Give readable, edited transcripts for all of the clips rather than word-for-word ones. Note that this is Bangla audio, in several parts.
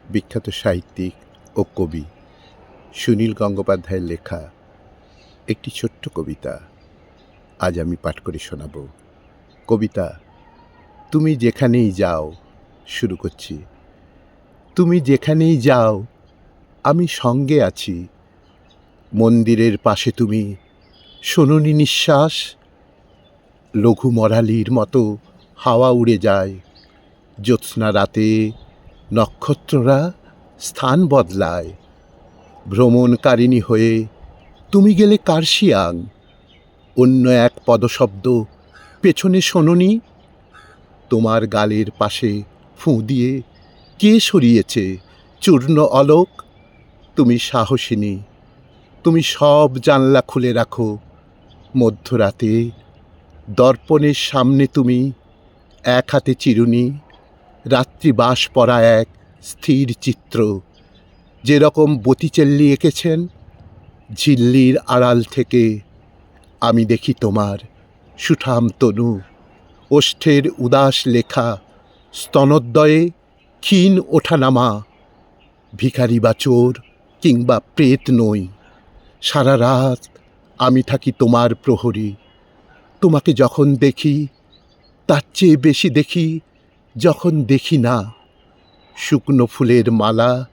বিখ্যাত সাহিত্যিক ও কবি সুনীল গঙ্গোপাধ্যায়ের লেখা একটি ছোট্ট কবিতা আজ আমি পাঠ করে শোনাব। কবিতা তুমি যেখানেই যাও। শুরু করছি। তুমি যেখানেই যাও আমি সঙ্গে আছি। মন্দিরের পাশে তুমি শোনোনি নিঃশ্বাস? লঘু মরালির মতো হাওয়া উড়ে যায়। জ্যোৎস্না রাতে নক্ষত্ররা স্থান বদলায়। ভ্রমণকারিণী হয়ে তুমি গেলে কার্শিয়াং। অন্য এক পদশব্দ পেছনে শোনোনি? তোমার গালের পাশে ফুঁ দিয়ে কে সরিয়েছে চূর্ণ অলোক? তুমি সাহসিনী, তুমি সব জানলা খুলে রাখো। মধ্যরাতে দর্পণের সামনে তুমি এক হাতে চিরুনি, রাত্রিবাস পরা এক স্থির চিত্র। যেরকম বতিচেল্লি এঁকেছেন ঝিল্লির আড়াল থেকে আমি দেখি তোমার সুঠাম তনু, ওষ্ঠের উদাস লেখা, স্তনোদ্বয়ে ক্ষীণ ওঠানামা। ভিখারি বা চোর কিংবা প্রেত নই, সারা রাত আমি থাকি তোমার প্রহরী। তোমাকে যখন দেখি তার চেয়ে বেশি দেখি যখন দেখি না। শুকনো ফুলের মালা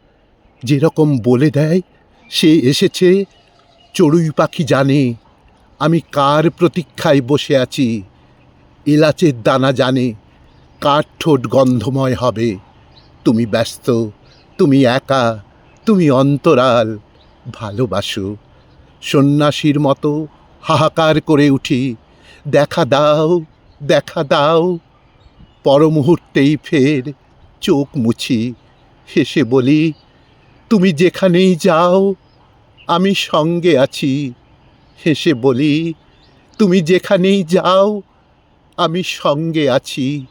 যেরকম বলে দেয় সে এসেছে, চড়ুই পাখি জানে আমি কার প্রতীক্ষায় বসে আছি। এলাচের দানা জানে কার ঠোঁট গন্ধময় হবে। তুমি ব্যস্ত, তুমি একা, তুমি অন্তরাল। ভালোবাসো। সন্ন্যাসীর মতো হাহাকার করে উঠি, দেখা দাও, দেখা দাও। পর মুহূর্তেই ফের চোখ মুছি, হেসে বলি তুমি যেখানেই যাও আমি সঙ্গে আছি। হেসে বলি তুমি যেখানেই যাও আমি সঙ্গে আছি।